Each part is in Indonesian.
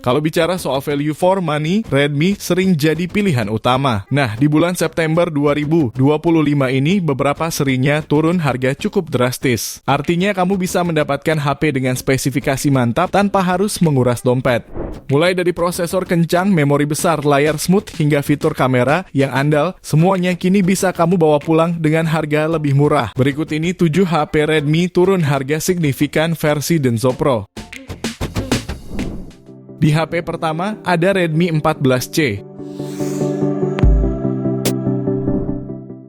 Kalau bicara soal value for money, Redmi sering jadi pilihan utama. Nah, di bulan September 2025 ini beberapa serinya turun harga cukup drastis. Artinya kamu bisa mendapatkan HP dengan spesifikasi mantap tanpa harus menguras dompet. Mulai dari prosesor kencang, memori besar, layar smooth, hingga fitur kamera yang andal, semuanya kini bisa kamu bawa pulang dengan harga lebih murah. Berikut ini 7 HP Redmi turun harga signifikan versi Denso Pro. Di HP pertama, ada Redmi 14C.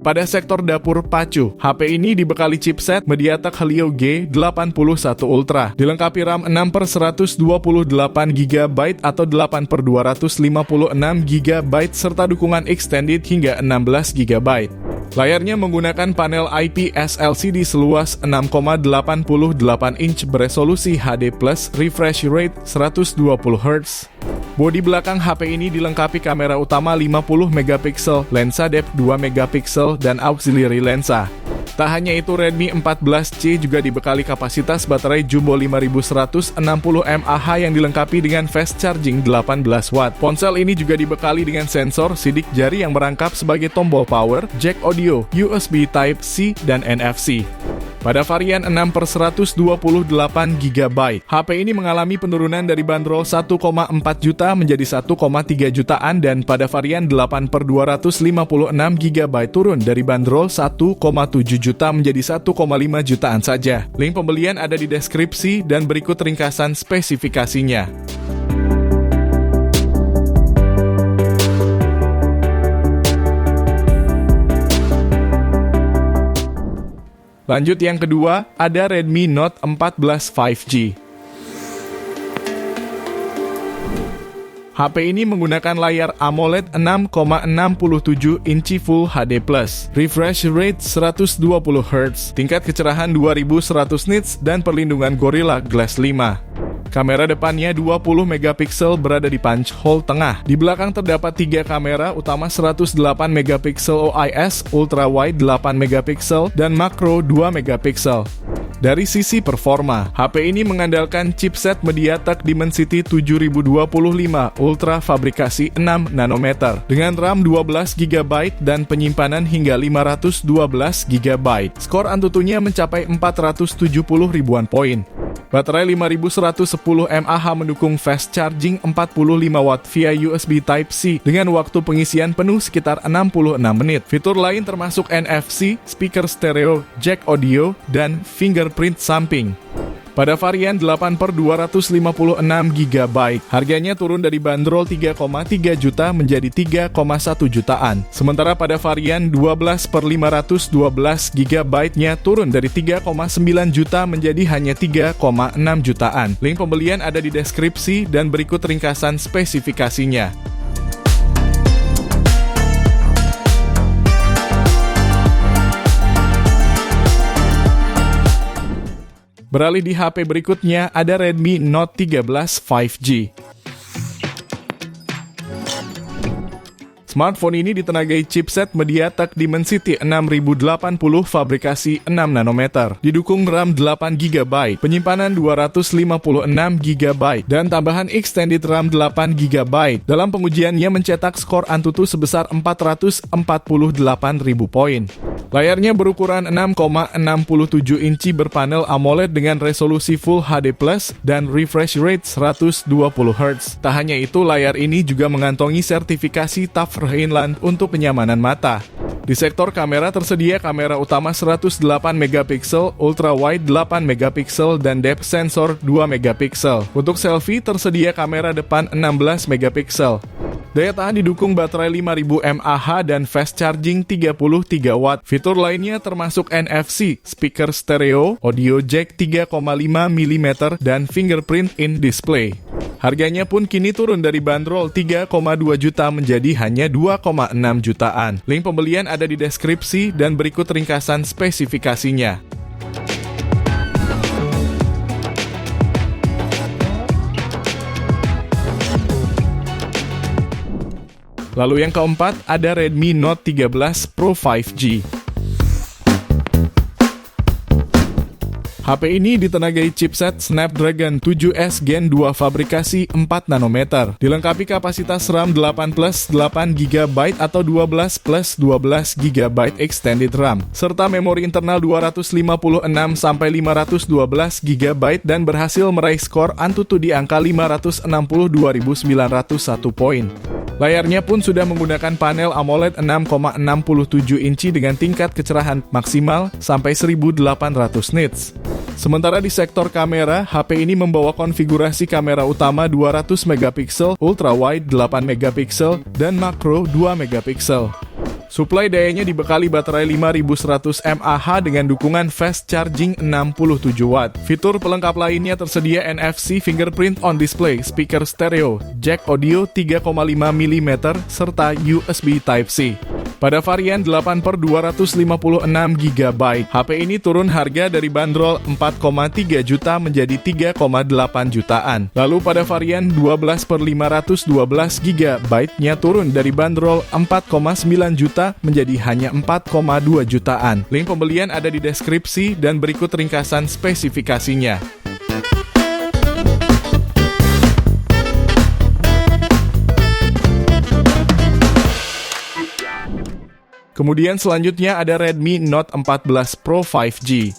Pada sektor dapur pacu, HP ini dibekali chipset MediaTek Helio G81 Ultra. Dilengkapi RAM 6/128GB atau 8/256GB serta dukungan extended hingga 16GB. Layarnya menggunakan panel IPS LCD seluas 6,88 inch beresolusi HD+, refresh rate 120Hz. Bodi belakang HP ini dilengkapi kamera utama 50MP, lensa depth 2MP, dan auxiliary lensa. Tak hanya itu, Redmi 14C juga dibekali kapasitas baterai jumbo 5160 mAh yang dilengkapi dengan fast charging 18W. Ponsel ini juga dibekali dengan sensor sidik jari yang merangkap sebagai tombol power, jack audio, USB Type-C, dan NFC. Pada varian 6/128GB, HP ini mengalami penurunan dari bandrol 1,4 juta menjadi 1,3 jutaan dan pada varian 8/256GB turun dari bandrol 1,7 juta menjadi 1,5 jutaan saja. Link pembelian ada di deskripsi dan berikut ringkasan spesifikasinya. Lanjut yang kedua, ada Redmi Note 14 5G. HP ini menggunakan layar AMOLED 6,67 inci Full HD+, refresh rate 120Hz, tingkat kecerahan 2100 nits, dan perlindungan Gorilla Glass 5. Kamera depannya 20MP berada di punch hole tengah. Di belakang terdapat 3 kamera utama 108MP OIS, ultra wide 8MP, dan makro 2MP. Dari sisi performa, HP ini mengandalkan chipset MediaTek Dimensity 7025 Ultra fabrikasi 6 nanometer dengan RAM 12GB dan penyimpanan hingga 512GB. Skor Antutunya mencapai 470 ribuan poin. Baterai 5110 mAh mendukung fast charging 45W via USB Type-C dengan waktu pengisian penuh sekitar 66 menit. Fitur lain termasuk NFC, speaker stereo, jack audio, dan fingerprint samping. Pada varian 8/256GB, harganya turun dari bandrol 3,3 juta menjadi 3,1 jutaan. Sementara pada varian 12/512GB-nya turun dari 3,9 juta menjadi hanya 3,6 jutaan. Link pembelian ada di deskripsi dan berikut ringkasan spesifikasinya. Beralih di HP berikutnya, ada Redmi Note 13 5G. Smartphone ini ditenagai chipset MediaTek Dimensity 6080 fabrikasi 6 nanometer. Didukung RAM 8GB, penyimpanan 256GB, dan tambahan extended RAM 8GB. Dalam pengujiannya mencetak skor Antutu sebesar 448.000 poin. Layarnya berukuran 6,67 inci berpanel AMOLED dengan resolusi Full HD+, dan refresh rate 120Hz. Tak hanya itu, layar ini juga mengantongi sertifikasi TUF Rheinland untuk kenyamanan mata. Di sektor kamera tersedia kamera utama 108MP, ultra wide 8MP, dan depth sensor 2MP. Untuk selfie tersedia kamera depan 16MP. Daya tahan didukung baterai 5000 mAh dan fast charging 33W. Fitur lainnya termasuk NFC, speaker stereo, audio jack 3,5mm, dan fingerprint in display. Harganya pun kini turun dari bandrol 3,2 juta menjadi hanya 2,6 jutaan. Link pembelian ada di deskripsi dan berikut ringkasan spesifikasinya. Lalu yang keempat, ada Redmi Note 13 Pro 5G. HP ini ditenagai chipset Snapdragon 7S Gen 2 fabrikasi 4 nanometer. Dilengkapi kapasitas RAM 8 plus 8 GB atau 12 plus 12 GB extended RAM, serta memori internal 256 sampai 512 GB dan berhasil meraih skor Antutu di angka 562.901 poin. Layarnya pun sudah menggunakan panel AMOLED 6,67 inci dengan tingkat kecerahan maksimal sampai 1800 nits. Sementara di sektor kamera, HP ini membawa konfigurasi kamera utama 200 megapiksel, ultra wide 8 megapiksel, dan makro 2 megapiksel. Suplai dayanya dibekali baterai 5100 mAh dengan dukungan fast charging 67 watt. Fitur pelengkap lainnya tersedia NFC fingerprint on display, speaker stereo, jack audio 3,5 mm, serta USB Type-C. Pada varian 8/256 GB, HP ini turun harga dari bandrol 4,3 juta menjadi 3,8 jutaan. Lalu pada varian 12/512 GB-nya turun dari bandrol 4,9 juta menjadi hanya 4,2 jutaan. Link pembelian ada di deskripsi dan berikut ringkasan spesifikasinya. Kemudian selanjutnya ada Redmi Note 14 Pro 5G.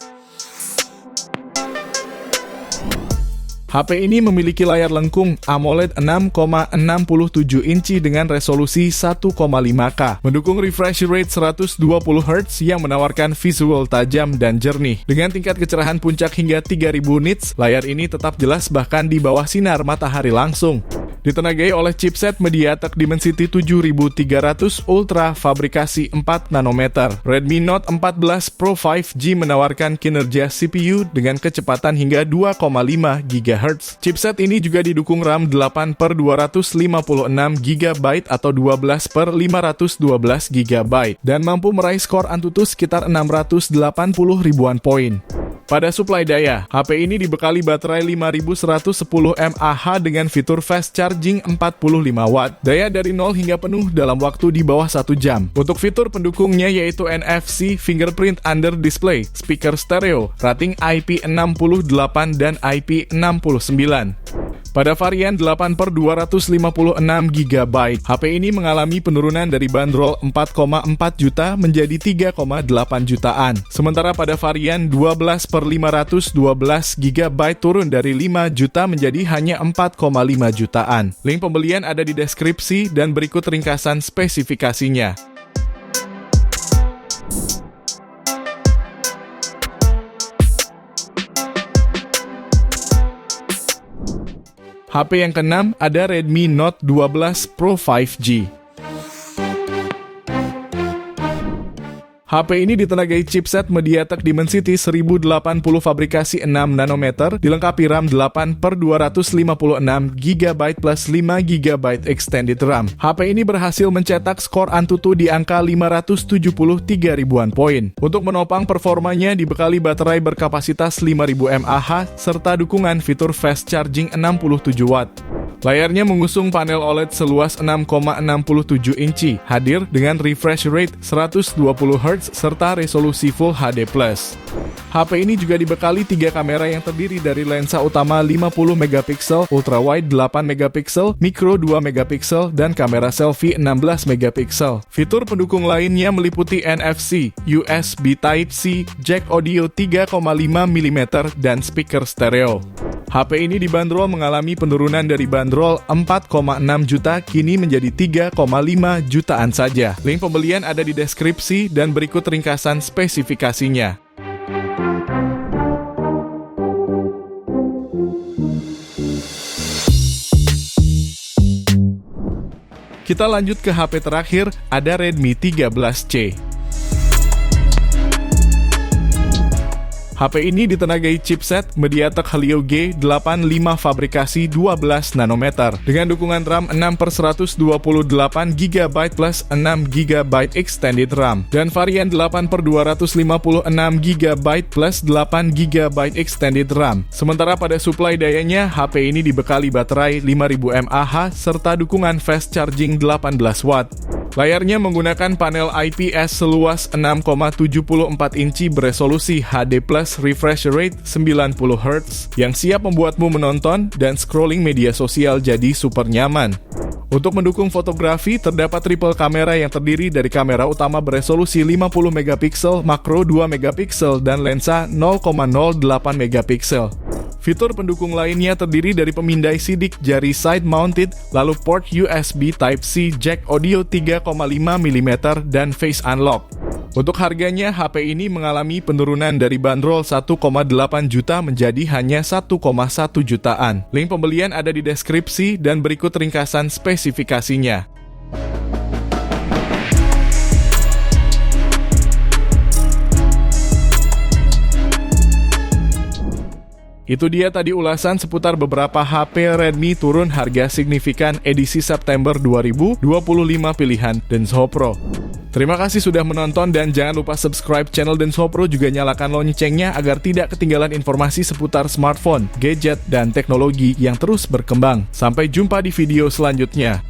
HP ini memiliki layar lengkung AMOLED 6,67 inci dengan resolusi 1,5K, mendukung refresh rate 120 Hz yang menawarkan visual tajam dan jernih. Dengan tingkat kecerahan puncak hingga 3000 nits, layar ini tetap jelas bahkan di bawah sinar matahari langsung. Ditenagai oleh chipset MediaTek Dimensity 7300 Ultra fabrikasi 4 nanometer. Redmi Note 14 Pro 5G menawarkan kinerja CPU dengan kecepatan hingga 2,5 GHz. Chipset ini juga didukung RAM 8/256 GB atau 12/512 GB dan mampu meraih skor Antutu sekitar 680 ribuan poin. Pada suplai daya, HP ini dibekali baterai 5110 mAh dengan fitur fast charging 45 watt. Daya dari 0 hingga penuh dalam waktu di bawah 1 jam. Untuk fitur pendukungnya yaitu NFC fingerprint under display, speaker stereo, rating IP68 dan IP69. Pada varian 8/256 GB, HP ini mengalami penurunan dari bandrol 4,4 juta menjadi 3,8 jutaan. Sementara pada varian 12/512 GB turun dari 5 juta menjadi hanya 4,5 jutaan. Link pembelian ada di deskripsi dan berikut ringkasan spesifikasinya. HP yang keenam ada Redmi Note 12 Pro 5G. HP ini ditenagai chipset MediaTek Dimensity 1080 fabrikasi 6 nanometer, dilengkapi RAM 8/256 GB plus 5 GB extended RAM. HP ini berhasil mencetak skor Antutu di angka 573 ribuan poin. Untuk menopang performanya dibekali baterai berkapasitas 5000 mAh serta dukungan fitur fast charging 67 watt. Layarnya mengusung panel OLED seluas 6,67 inci, hadir dengan refresh rate 120 Hz serta resolusi Full HD+. HP ini juga dibekali 3 kamera yang terdiri dari lensa utama 50 megapiksel, ultra wide 8 megapiksel, mikro 2 megapiksel, dan kamera selfie 16 megapiksel. Fitur pendukung lainnya meliputi NFC, USB Type-C, jack audio 3,5 mm, dan speaker stereo. HP ini dibanderol mengalami penurunan dari bandrol 4,6 juta kini menjadi 3,5 jutaan saja. Link pembelian ada di deskripsi dan berikut ringkasan spesifikasinya. Kita lanjut ke HP terakhir, ada Redmi 13C. HP ini ditenagai chipset MediaTek Helio G85 fabrikasi 12 nanometer dengan dukungan RAM 6/128 GB plus 6 GB extended RAM dan varian 8/256 GB plus 8 GB extended RAM. Sementara pada suplai dayanya, HP ini dibekali baterai 5000 mAh serta dukungan fast charging 18 watt. Layarnya menggunakan panel IPS seluas 6,74 inci beresolusi HD+ refresh rate 90 Hz yang siap membuatmu menonton dan scrolling media sosial jadi super nyaman. Untuk mendukung fotografi, terdapat triple kamera yang terdiri dari kamera utama beresolusi 50 megapiksel, makro 2 megapiksel, dan lensa 0,08 megapiksel. Fitur pendukung lainnya terdiri dari pemindai sidik jari side-mounted, lalu port USB Type-C, jack audio 3,5 mm, dan face unlock. Untuk harganya, HP ini mengalami penurunan dari bandrol 1,8 juta menjadi hanya 1,1 jutaan. Link pembelian ada di deskripsi dan berikut ringkasan spesifikasinya. Itu dia tadi ulasan seputar beberapa HP Redmi turun harga signifikan edisi September 2025 pilihan Denso Pro. Terima kasih sudah menonton dan jangan lupa subscribe channel Denso Pro, juga nyalakan loncengnya agar tidak ketinggalan informasi seputar smartphone, gadget, dan teknologi yang terus berkembang. Sampai jumpa di video selanjutnya.